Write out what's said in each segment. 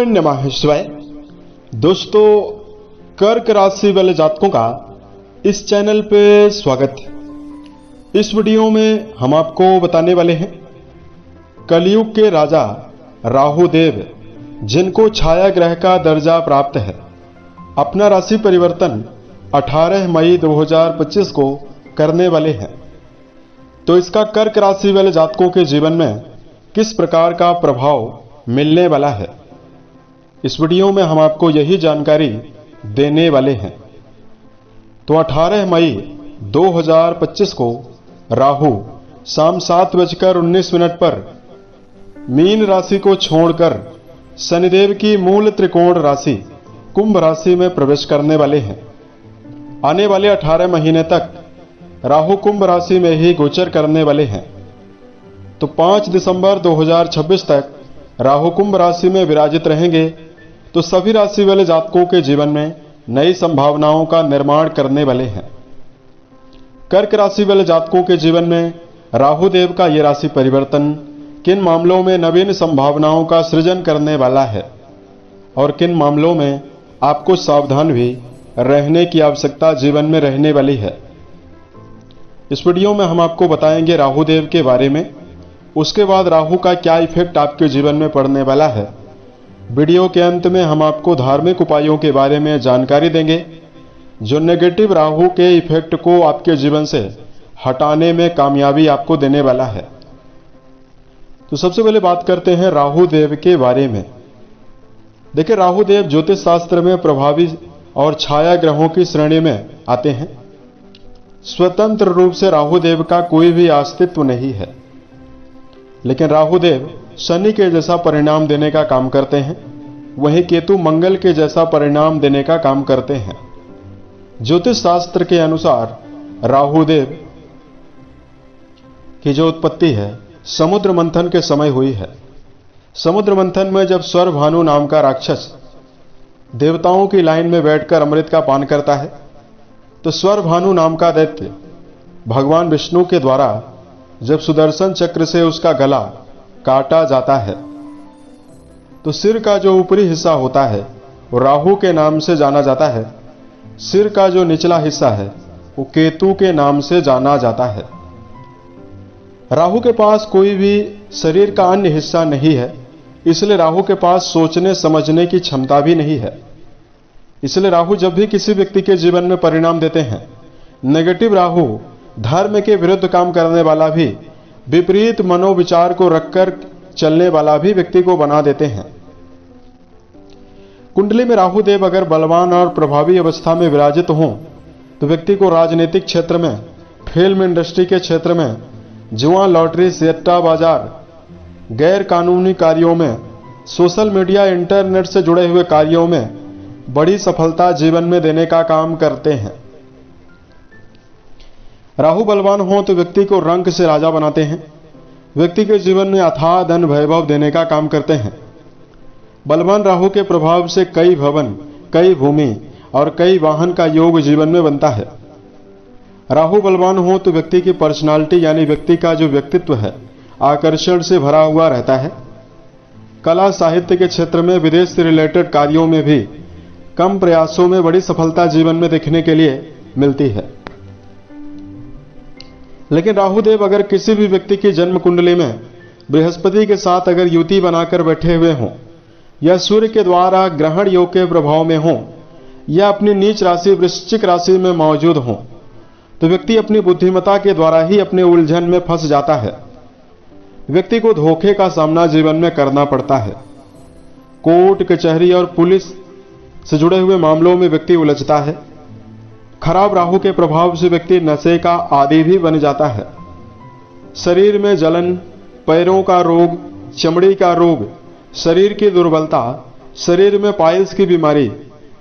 नमः शिवाय। दोस्तों, कर्क राशि वाले जातकों का इस चैनल पे स्वागत है। इस वीडियो में हम आपको बताने वाले हैं कलयुग के राजा राहु देव, जिनको छाया ग्रह का दर्जा प्राप्त है, अपना राशि परिवर्तन 18 मई 2025 को करने वाले हैं। तो इसका कर्क राशि वाले जातकों के जीवन में किस प्रकार का प्रभाव मिलने वाला है, इस वीडियो में हम आपको यही जानकारी देने वाले हैं। तो 18 मई 2025 को राहु शाम 7:19 पर मीन राशि को छोड़कर शनिदेव की मूल त्रिकोण राशि कुंभ राशि में प्रवेश करने वाले हैं। आने वाले 18 महीने तक राहु कुंभ राशि में ही गोचर करने वाले हैं। तो 5 दिसंबर 2026 तक राहु कुंभ राशि में विराजित रहेंगे। तो सभी राशि वाले जातकों के जीवन में नई संभावनाओं का निर्माण करने वाले हैं। कर्क राशि वाले जातकों के जीवन में राहु देव का यह राशि परिवर्तन किन मामलों में नवीन संभावनाओं का सृजन करने वाला है और किन मामलों में आपको सावधान भी रहने की आवश्यकता जीवन में रहने वाली है, इस वीडियो में हम आपको बताएंगे राहु देव के बारे में। उसके बाद राहु का क्या इफेक्ट आपके जीवन में पड़ने वाला है। वीडियो के अंत में हम आपको धार्मिक उपायों के बारे में जानकारी देंगे जो नेगेटिव राहु के इफेक्ट को आपके जीवन से हटाने में कामयाबी आपको देने वाला है। तो सबसे पहले बात करते हैं राहु देव के बारे में। देखिए, राहु देव ज्योतिष शास्त्र में प्रभावी और छाया ग्रहों की श्रेणी में आते हैं। स्वतंत्र रूप से राहु देव का कोई भी अस्तित्व नहीं है, लेकिन राहु देव शनि के जैसा परिणाम देने का काम करते हैं, वहीं केतु मंगल के जैसा परिणाम देने का काम करते हैं। ज्योतिष शास्त्र के अनुसार राहु देव की जो उत्पत्ति है समुद्र मंथन के समय हुई है। समुद्र मंथन में जब स्वर भानु नाम का राक्षस देवताओं की लाइन में बैठकर अमृत का पान करता है, तो स्वर भानु नाम का दैत्य भगवान विष्णु के द्वारा जब सुदर्शन चक्र से उसका गला काटा जाता है, तो सिर का जो ऊपरी हिस्सा होता है वो राहु के नाम से जाना जाता है। सिर का जो निचला हिस्सा है वो केतु के नाम से जाना जाता है। राहु के पास कोई भी शरीर का अन्य हिस्सा नहीं है, इसलिए राहु के पास सोचने समझने की क्षमता भी नहीं है। इसलिए राहु जब भी किसी व्यक्ति के जीवन में परिणाम देते हैं, नेगेटिव राहु धर्म के विरुद्ध काम करने वाला भी, विपरीत मनोविचार को रखकर चलने वाला भी व्यक्ति को बना देते हैं। कुंडली में राहु देव अगर बलवान और प्रभावी अवस्था में विराजित हों तो व्यक्ति को राजनीतिक क्षेत्र में, फिल्म इंडस्ट्री के क्षेत्र में, जुआ, लॉटरी, सट्टा बाजार, गैर कानूनी कार्यों में, सोशल मीडिया, इंटरनेट से जुड़े हुए कार्यों में बड़ी सफलता जीवन में देने का काम करते हैं। राहु बलवान हो तो व्यक्ति को रंक से राजा बनाते हैं, व्यक्ति के जीवन में अथाह धन वैभव देने का काम करते हैं। बलवान राहु के प्रभाव से कई भवन, कई भूमि और कई वाहन का योग जीवन में बनता है। राहु बलवान हो तो व्यक्ति की पर्सनालिटी यानी व्यक्ति का जो व्यक्तित्व है आकर्षण से भरा हुआ रहता है। कला साहित्य के क्षेत्र में, विदेश से रिलेटेड कार्यों में भी कम प्रयासों में बड़ी सफलता जीवन में देखने के लिए मिलती है। लेकिन राहु देव अगर किसी भी व्यक्ति की जन्म कुंडली में बृहस्पति के साथ अगर युति बनाकर बैठे हुए हों, या सूर्य के द्वारा ग्रहण योग के प्रभाव में हों, या अपनी नीच राशि वृश्चिक राशि में मौजूद हों, तो व्यक्ति अपनी बुद्धिमत्ता के द्वारा ही अपने उलझन में फंस जाता है। व्यक्ति को धोखे का सामना जीवन में करना पड़ता है। कोर्ट कचहरी और पुलिस से जुड़े हुए मामलों में व्यक्ति उलझता है। खराब राहु के प्रभाव से व्यक्ति नशे का आदी भी बन जाता है। शरीर में जलन, पैरों का रोग, चमड़ी का रोग, शरीर की दुर्बलता, शरीर में पाइल्स की बीमारी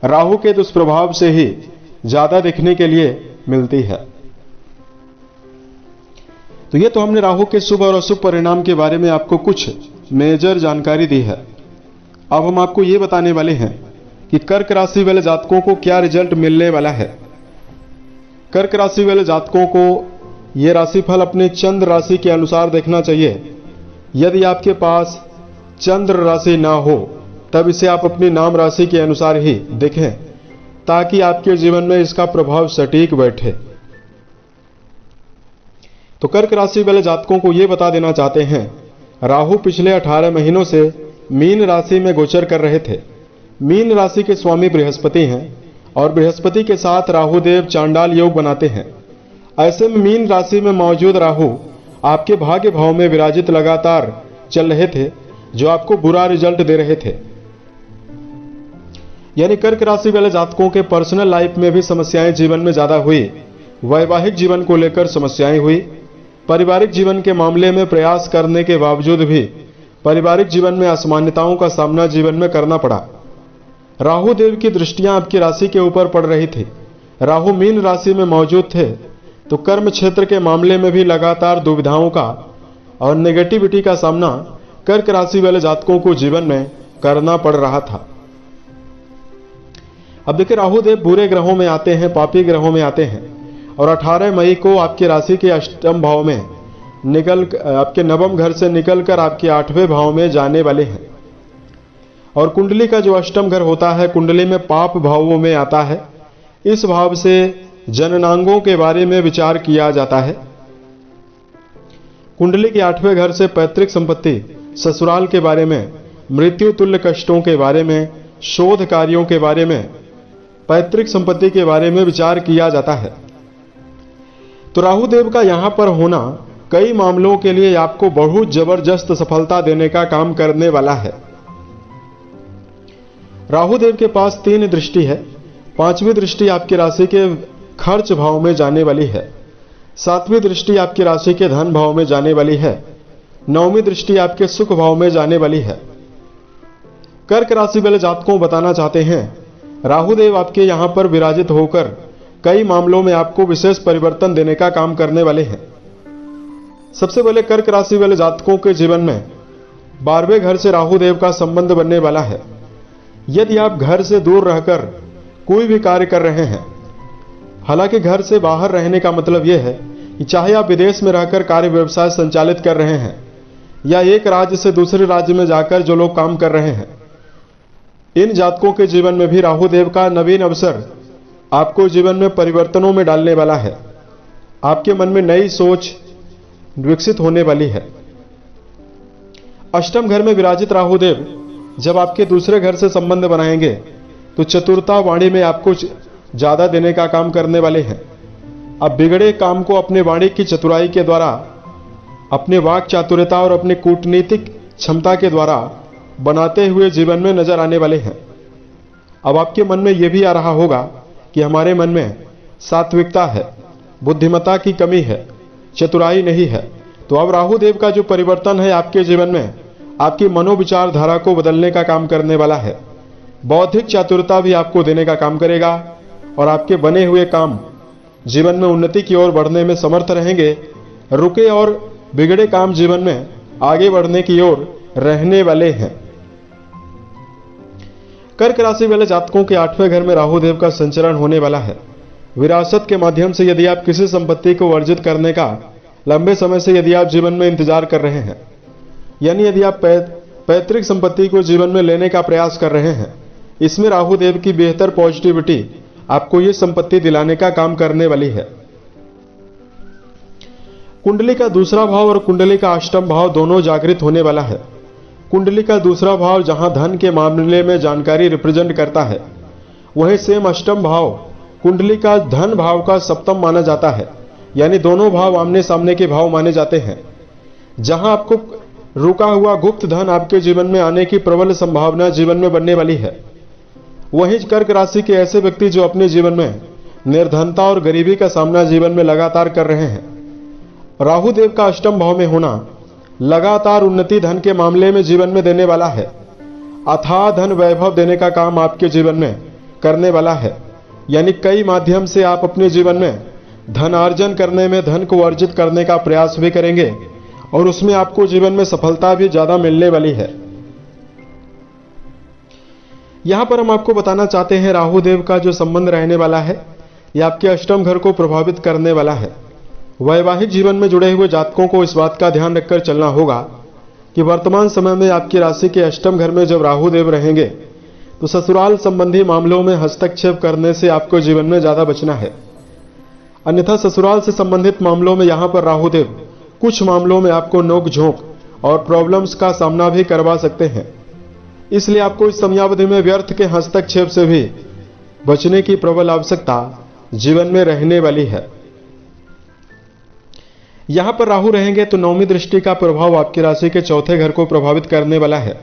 राहु के दुष्प्रभाव से ही ज्यादा देखने के लिए मिलती है। तो ये तो हमने राहु के शुभ और अशुभ परिणाम के बारे में आपको कुछ मेजर जानकारी दी है। अब हम आपको ये बताने वाले हैं कि कर्क राशि वाले जातकों को क्या रिजल्ट मिलने वाला है। कर्क राशि वाले जातकों को यह राशिफल अपने चंद्र राशि के अनुसार देखना चाहिए। यदि आपके पास चंद्र राशि ना हो तब इसे आप अपनी नाम राशि के अनुसार ही देखें, ताकि आपके जीवन में इसका प्रभाव सटीक बैठे। तो कर्क राशि वाले जातकों को यह बता देना चाहते हैं, राहु पिछले 18 महीनों से मीन राशि में गोचर कर रहे थे। मीन राशि के स्वामी बृहस्पति हैं और बृहस्पति के साथ राहु देव चांडाल योग बनाते हैं। ऐसे में मीन राशि में मौजूद राहु आपके भाग्य भाव में विराजित लगातार चल रहे थे, जो आपको बुरा रिजल्ट दे रहे थे। यानी कर्क राशि वाले जातकों के पर्सनल लाइफ में भी समस्याएं जीवन में ज्यादा हुई, वैवाहिक जीवन को लेकर समस्याएं हुई, पारिवारिक जीवन के मामले में प्रयास करने के बावजूद भी पारिवारिक जीवन में असमानताओं का सामना जीवन में करना पड़ा। राहु देव की दृष्टियां आपकी राशि के ऊपर पड़ रही थी। राहु मीन राशि में मौजूद थे तो कर्म क्षेत्र के मामले में भी लगातार दुविधाओं का और नेगेटिविटी का सामना कर्क राशि वाले जातकों को जीवन में करना पड़ रहा था। अब देखिए, राहु देव बुरे ग्रहों में आते हैं, पापी ग्रहों में आते हैं और 18 मई को आपकी राशि के अष्टम भाव में आपके नवम घर से निकलकर आपके 8वें भाव में जाने वाले हैं। और कुंडली का जो अष्टम घर होता है, कुंडली में पाप भावों में आता है। इस भाव से जननांगों के बारे में विचार किया जाता है। कुंडली के 8वें घर से पैतृक संपत्ति, ससुराल के बारे में, मृत्यु तुल्य कष्टों के बारे में, शोध कार्यों के बारे में, पैतृक संपत्ति के बारे में विचार किया जाता है। तो राहु देव का यहां पर होना कई मामलों के लिए आपको बहुत जबरदस्त सफलता देने का काम करने वाला है। राहु देव के पास 3 दृष्टि है। 5वीं दृष्टि आपकी राशि के खर्च भाव में जाने वाली है। 7वीं दृष्टि आपकी राशि के धन भाव में जाने वाली है। 9वीं दृष्टि आपके सुख भाव में जाने वाली है। कर्क राशि वाले जातकों बताना चाहते हैं, राहु देव आपके यहां पर विराजित होकर कई मामलों में आपको विशेष परिवर्तन देने का काम करने वाले हैं। सबसे पहले कर्क राशि वाले जातकों के जीवन में 12वें घर से राहु देव का संबंध बनने वाला है। यदि आप घर से दूर रहकर कोई भी कार्य कर रहे हैं, हालांकि घर से बाहर रहने का मतलब यह है कि चाहे आप विदेश में रहकर कार्य व्यवसाय संचालित कर रहे हैं या एक राज्य से दूसरे राज्य में जाकर जो लोग काम कर रहे हैं, इन जातकों के जीवन में भी राहु देव का नवीन अवसर आपको जीवन में परिवर्तनों में डालने वाला है। आपके मन में नई सोच विकसित होने वाली है। अष्टम घर में विराजित राहु देव जब आपके दूसरे घर से संबंध बनाएंगे तो चतुरता वाणी में आपको ज्यादा देने का काम करने वाले हैं। अब बिगड़े काम को अपने वाणी की चतुराई के द्वारा, अपने वाक चातुर्यता और अपने कूटनीतिक क्षमता के द्वारा बनाते हुए जीवन में नजर आने वाले हैं। अब आपके मन में यह भी आ रहा होगा कि हमारे मन में सात्विकता है, बुद्धिमत्ता की कमी है, चतुराई नहीं है। तो अब राहु देव का जो परिवर्तन है आपके जीवन में आपकी मनोविचार धारा को बदलने का काम करने वाला है। बौद्धिक चातुरता भी आपको देने का काम करेगा और आपके बने हुए काम जीवन में उन्नति की ओर बढ़ने में समर्थ रहेंगे। रुके और बिगड़े काम जीवन में आगे बढ़ने की ओर रहने वाले हैं। कर्क राशि वाले जातकों के 8वें घर में राहु देव का संचरण होने वाला है। विरासत के माध्यम से यदि आप किसी संपत्ति को अर्जित करने का लंबे समय से यदि आप जीवन में इंतजार कर रहे हैं, यानी यदि आप पैतृक संपत्ति को जीवन में लेने का प्रयास कर रहे हैं, इसमें राहु देव की बेहतर पॉजिटिविटी आपको यह संपत्ति दिलाने का काम करने वाली है। कुंडली का दूसरा भाव और कुंडली का अष्टम भाव दोनों जागृत होने वाला है। कुंडली का दूसरा भाव जहां धन के मामले में जानकारी रिप्रेजेंट करता है, वहीं सेम अष्टम भाव कुंडली का धन भाव का सप्तम माना जाता है। यानी दोनों भाव आमने सामने के भाव माने जाते हैं। जहां आपको रुका हुआ गुप्त धन आपके जीवन में आने की प्रबल संभावना जीवन में बनने वाली है, वहीं कर्क राशि के ऐसे व्यक्ति जो अपने जीवन में निर्धनता और गरीबी का सामना जीवन में लगातार कर रहे हैं, राहु देव का अष्टम भाव में होना लगातार उन्नति धन के मामले में जीवन में देने वाला है। अथाह धन वैभव देने का काम आपके जीवन में करने वाला है। यानी कई माध्यम से आप अपने जीवन में धन अर्जन करने में, धन को अर्जित करने का प्रयास भी करेंगे और उसमें आपको जीवन में सफलता भी ज्यादा मिलने वाली है। यहां पर हम आपको बताना चाहते हैं, राहु देव का जो संबंध रहने वाला है यह आपके अष्टम घर को प्रभावित करने वाला है। वैवाहिक जीवन में जुड़े हुए जातकों को इस बात का ध्यान रखकर चलना होगा कि वर्तमान समय में आपकी राशि के अष्टम घर में जब राहु देव रहेंगे तो ससुराल संबंधी मामलों में हस्तक्षेप करने से आपको जीवन में ज्यादा बचना है। अन्यथा ससुराल से संबंधित मामलों में यहां पर राहु देव कुछ मामलों में आपको नोक झोंक और प्रॉब्लम्स का सामना भी करवा सकते हैं। इसलिए आपको इस समयावधि में व्यर्थ के हस्तक्षेप से भी बचने की प्रबल आवश्यकता जीवन में रहने वाली है। यहां पर राहु रहेंगे तो नौवीं दृष्टि का प्रभाव आपकी राशि के चौथे घर को प्रभावित करने वाला है।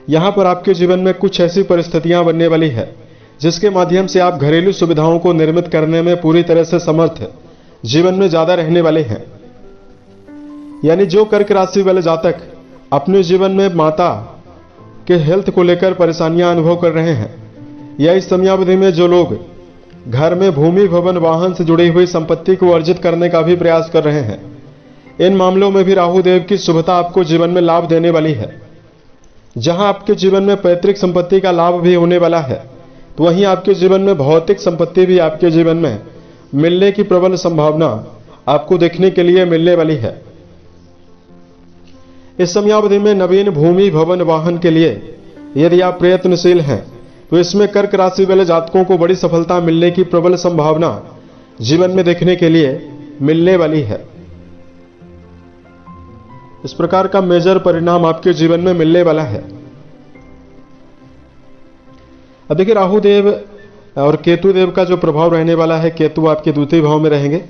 यहां पर आपके जीवन में कुछ ऐसी परिस्थितियां बनने वाली है जिसके माध्यम से आप घरेलू सुविधाओं को निर्मित करने में पूरी तरह से समर्थ जीवन में ज्यादा रहने वाले हैं। यानी जो कर्क राशि वाले जातक अपने जीवन में माता के हेल्थ को लेकर परेशानियां अनुभव कर रहे हैं, या इस समयावधि में जो लोग घर में भूमि भवन वाहन से जुड़ी हुई संपत्ति को अर्जित करने का भी प्रयास कर रहे हैं, इन मामलों में भी राहु देव की शुभता आपको जीवन में लाभ देने वाली है। जहां आपके जीवन में पैतृक संपत्ति का लाभ भी होने वाला है, तो वहीं आपके जीवन में भौतिक संपत्ति भी आपके जीवन में मिलने की प्रबल संभावना आपको देखने के लिए मिलने वाली है। इस समयावधि में नवीन भूमि भवन वाहन के लिए यदि आप प्रयत्नशील हैं तो इसमें कर्क राशि वाले जातकों को बड़ी सफलता मिलने की प्रबल संभावना जीवन में देखने के लिए मिलने वाली है। इस प्रकार का मेजर परिणाम आपके जीवन में मिलने वाला है। अब देखिए राहु देव और केतु देव का जो प्रभाव रहने वाला है, केतु आपके द्वितीय भाव में रहेंगे।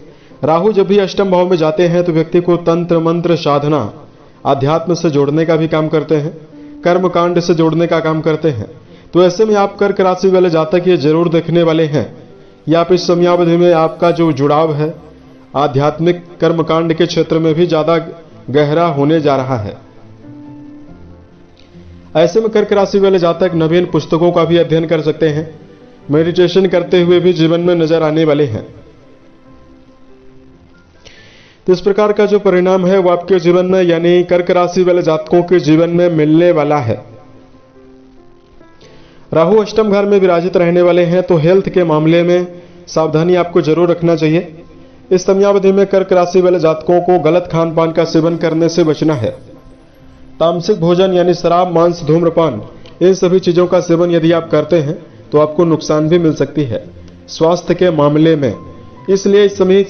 राहु जब भी अष्टम भाव में जाते हैं तो व्यक्ति को तंत्र मंत्र साधना आध्यात्म से जोड़ने का भी काम करते हैं, कर्म कांड से जोड़ने का काम करते हैं। तो ऐसे में आप कर्क राशि वाले जातक ये जरूर देखने वाले हैं या आप इस समयावधि में आपका जो जुड़ाव है आध्यात्मिक कर्मकांड के क्षेत्र में भी ज्यादा गहरा होने जा रहा है। ऐसे में कर्क राशि वाले जातक नवीन पुस्तकों का भी अध्ययन कर सकते हैं, मेडिटेशन करते हुए भी जीवन में नजर आने वाले हैं। तो इस प्रकार का जो परिणाम है वो आपके जीवन में यानी कर्क राशि वाले जातकों के जीवन में मिलने वाला है। राहु अष्टम घर में विराजित रहने वाले हैं तो हेल्थ के मामले में सावधानी आपको जरूर रखना चाहिए। इस समयावधि में कर्क राशि वाले जातकों को गलत खान पान का सेवन करने से बचना है। तामसिक भोजन यानी शराब, मांस, धूम्रपान, इन सभी चीजों का सेवन यदि आप करते हैं तो आपको नुकसान भी मिल सकती है स्वास्थ्य के मामले में। इसलिए इस समय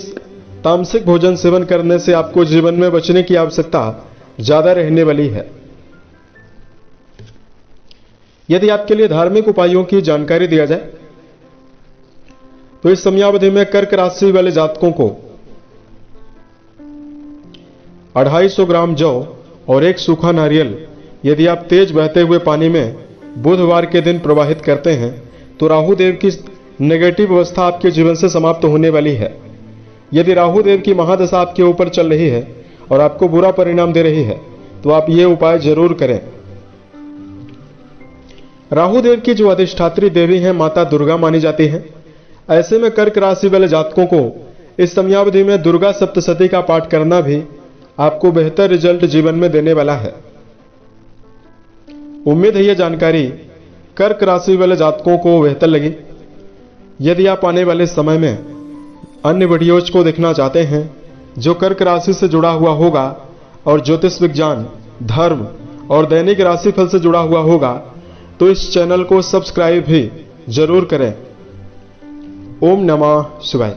तामसिक भोजन सेवन करने से आपको जीवन में बचने की आवश्यकता ज्यादा रहने वाली है। यदि आपके लिए धार्मिक उपायों की जानकारी दिया जाए तो इस समयावधि में कर्क राशि वाले जातकों को 250 ग्राम जौ और एक सूखा नारियल यदि आप तेज बहते हुए पानी में बुधवार के दिन प्रवाहित करते हैं तो राहु देव की नेगेटिव अवस्था आपके जीवन से समाप्त होने वाली है। यदि राहु देव की महादशा आपके ऊपर चल रही है और आपको बुरा परिणाम दे रही है तो आप ये उपाय जरूर करें। राहु देव की जो अधिष्ठात्री देवी हैं माता दुर्गा मानी जाती हैं। ऐसे में कर्क राशि वाले जातकों को इस समयावधि में दुर्गा सप्तशती का पाठ करना भी आपको बेहतर रिजल्ट जीवन में देने वाला है। उम्मीद है यह जानकारी कर्क राशि वाले जातकों को बेहतर लगी। यदि आप आने वाले समय में अन्य वीडियोज को देखना चाहते हैं जो कर्क राशि से जुड़ा हुआ होगा और ज्योतिष विज्ञान, धर्म और दैनिक राशिफल से जुड़ा हुआ होगा तो इस चैनल को सब्सक्राइब भी जरूर करें। ओम नमः शिवाय।